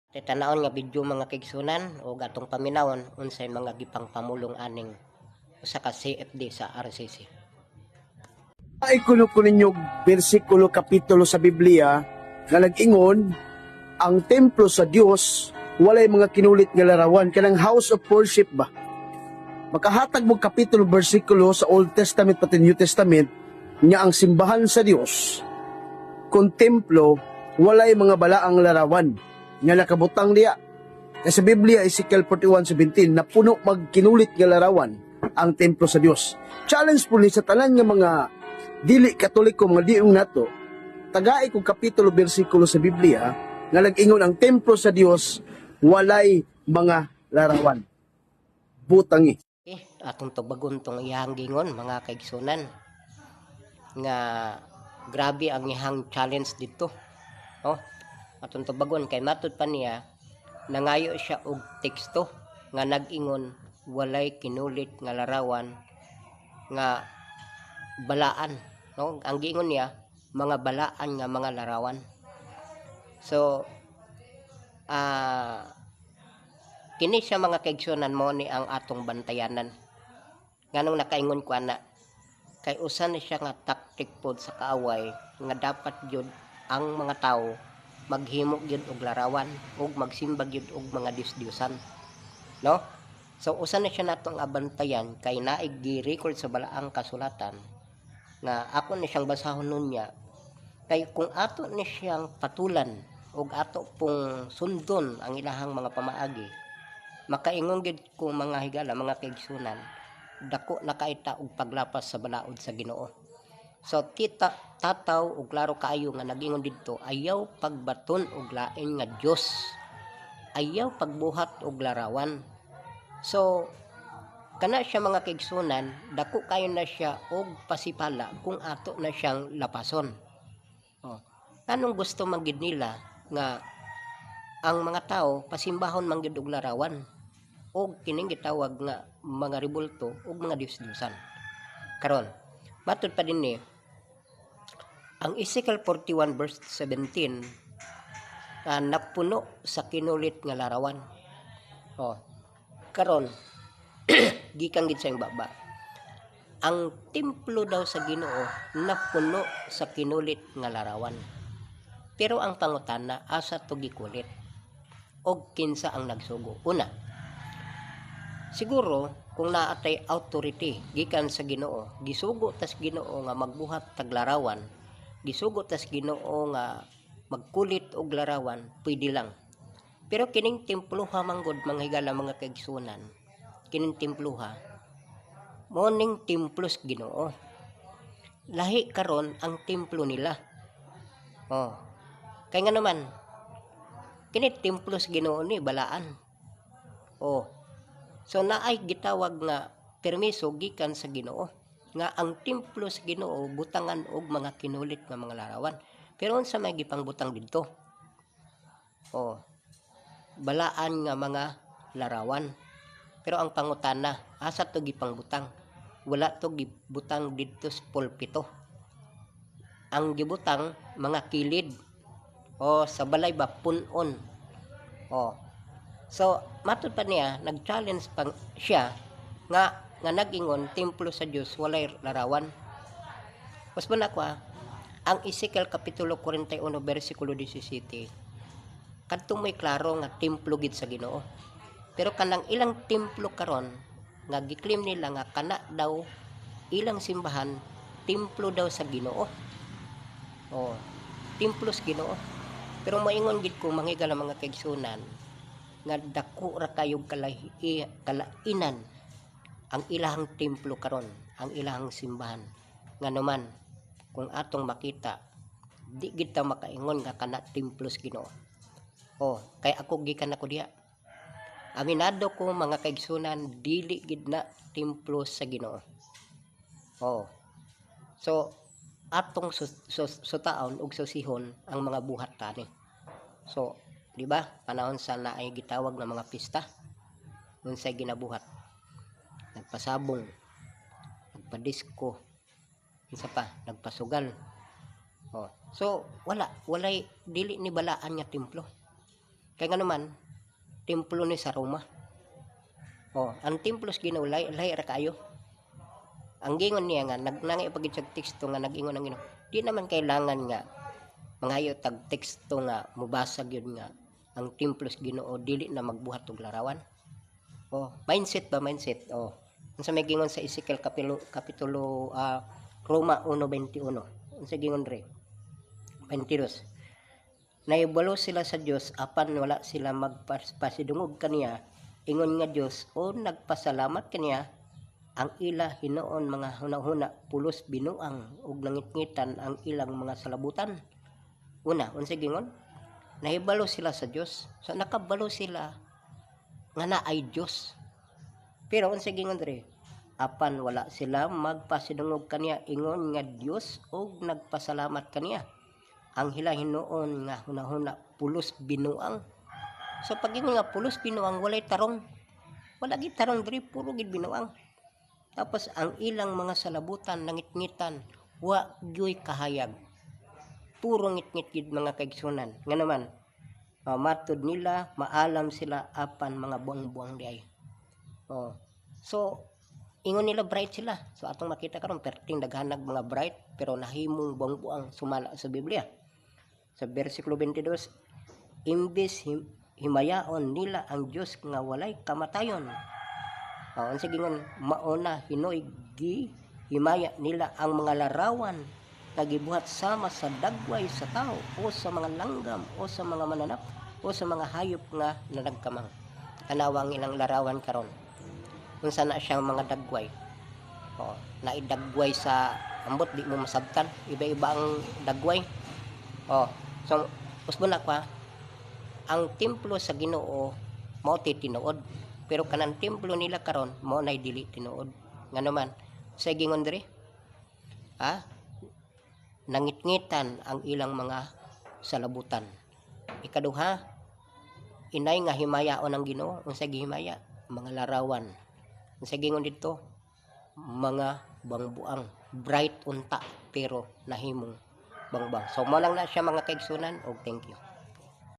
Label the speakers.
Speaker 1: Tanaon nga video mga kaigsunan o gatong paminawon unsay mga gipang pamulong aning usa ka CFD sa RCC.
Speaker 2: Ay kuno ko ninyo bersikulo kapitulo sa Biblia nga nag-ingon ang templo sa Dios walay mga kinulit nga larawan kanang house of worship ba. Makahatag mo kapitulo bersikulo sa Old Testament pati New Testament nga ang simbahan sa Dios kung templo walay mga balaang larawan nga nakabutang diya. Sa Biblia Ezekiel 41:17 na puno magkinulit nga larawan ang templo sa Dios. Challenge po ni sa tanan nga mga dili katoliko mga diong nato, tagai kong kapitulo bersikulo sa Biblia nga nag-ingon ang templo sa Dios walay mga larawan. Butangi.
Speaker 1: Atong tubagon tong iyang gingon mga kaigsunan nga grabe ang iyang challenge dito. Atong tubagon kay matud pa niya nangayo siya og teksto nga nag-ingon walay kinulit nga larawan nga balaan, no? Ang giingon niya mga balaan nga mga larawan. So kini siya mga kaigsunan mo ni ang atong bantayanan. Nganong nakaingon ko ana kay usa ni siya nga taktik pod sa kaaway nga dapat gyud ang mga tawo maghimo gyud og larawan ug magsimba gyud og mga Dios-Diosan, no? So usa na siya natong abantayan kay naig gi-record sa balaang kasulatan nga ako ni siyang basahon nunya kay kung ato ni siyang patulan ug ato pong sundon ang ilahang mga pamaagi makaingon gid ko mga higala mga kaigsunan dako nakaita og paglapas sa balaod sa Ginoo. So tataw og klaro kaayo nga nagingon didto ayaw pagbaton og lain nga Dios, ayaw pagbuhat og larawan. So kana siya mga kaigsunan dako kayo na siya og pasipala kung ato na siyang lapason. Anong gusto man gid nila nga ang mga tao pasimbahon man gid og larawan og kining gitawag nga mga rebulto og mga Dios-Diosan. Karon matud pa dinhi ang Ezekiel 41 verse 17 napuno sa kinulit nga larawan. Karon gikan gid sa baba ang templo daw sa Ginoo napuno sa kinulit nga larawan. Pero ang pangutana asa to gikulit og kinsa ang nagsugo? Una, siguro kung naatay authority gikan sa Ginoo, gisugo tas Ginoo nga magbuhat tag larawan, gisugo tas Ginoo nga magkulit og larawan, pwede lang. Pero kining templuha manggod mga higala mga kaigsunan, kining templuha morning templos Ginoo. Lahi karon ang templo nila. Kay nga naman kini templos Ginoo ni balaan. So naay gitawag nga permiso gikan sa Ginoo nga ang templo sa Ginoo butangan og mga kinulit nga mga larawan. Pero unsa may gipangbutang didto? Balaan nga mga larawan. Pero ang pangutana, asa to gipangbutang? Wala to gibutang didto sa pulpito. Ang gibutang mga kilid sa balay ba punon. So matud pa niya nag-challenge pang siya nga nag-ingon templo sa Dios walay larawan. Mas man ako ang Ezekiel kapitulo 41 bersikulo 17 kadtong may klaro nga templo gid sa Ginoo. Pero kanang ilang templo karon nga giklaim nila nga kana daw ilang simbahan templo daw sa Ginoo. Templo sa Ginoo. Pero moingon gid ko manghigala mga kaigsunan nga dako ra kayog kalainan ang ilahang templo karon, ang ilahang simbahan. Nga naman kung atong makita di gid ta makaingon nga kana templo sa Ginoo. Kay ako gikan ako diha. Aminado ko mga kaigsunan dili gid na templo sa Ginoo. So atong sutaon ug susihon ang mga buhat tani. So di ba panahon sa naay gitawag na mga pista unsay ginabuhat, nagpasabong, nagpadisko, unsa pa, nagpasugal. So walay dili ni balaan nga templo. Kaya nga naman, templo ni sa Roma. Ang templo sa Ginoo lay ra kayo. Ang gingon niya nga nagnangay pagid sa teksto nga nagingon ang Ginoo. Di naman kailangan nga mangayo tag teksto nga mubasag yun nga ang templo sa Ginoo dili na magbuhat og larawan. Mindset ba mindset? Unsa may gingon sa Ezekiel kapitulo Roma 1:21. Unsa gingon re? 22. Naibalo sila sa Dios apan wala sila magpasidungog kaniya. Ingon nga Dios nagpasalamat kaniya ang ila hinoon mga hunahuna pulos binuang ug nangitngitan ang ilang mga salabutan. Unsa gingon? Nahibalo sila sa Dios. So nakabalo sila nga naay Dios. Pero unsa gingon diri? Apan wala sila magpasidungog kaniya ingon nga Dios ug nagpasalamat kaniya. Ang hila hinoon nga hunahuna pulos binuang. So pag ingon nga pulos binuang walay tarong. Wala gid tarong diri, puro gid binuang. Tapos ang ilang mga salabutan nangitngitan, wa gyoy kahayag. Puro ngitngit gid mga kaigsunan. Nga naman, matod nila, maalam sila apan mga buang-buang diay. So ingon nila bright sila. So atong makita karon perting daghanag mga bright pero nahimong buang-buang sumala sa Biblia. Sa bersikulo 22, imbes himayaon nila ang Dios nga walay kamatayon. Unsa gingon mauna hinoy himaya nila ang mga larawan nga gibuhat sama sa dagway sa tao o sa mga langgam o sa mga mananap o sa mga hayop nga nanagkamang. Tanawang ilang larawan karon. Unsa na siyang mga dagway. Naidagway sa ambot di mo masabtan. Iba-iba ang dagway. So usbon na pa ang templo sa Ginoo mao tinuod. Pero kanang templo nila karon mao nay dili tinuod. Nga naman sa gingon diri nangitngitan ang ilang mga salabutan. Ikaduha, inay nga himayaon ang Ginoo. Unsa gihimaya? Mga larawan. Unsa gingon dito? Mga bangbuang, bright unta pero nahimong bangbang. So mo lang na siya mga kaigsunan og thank you.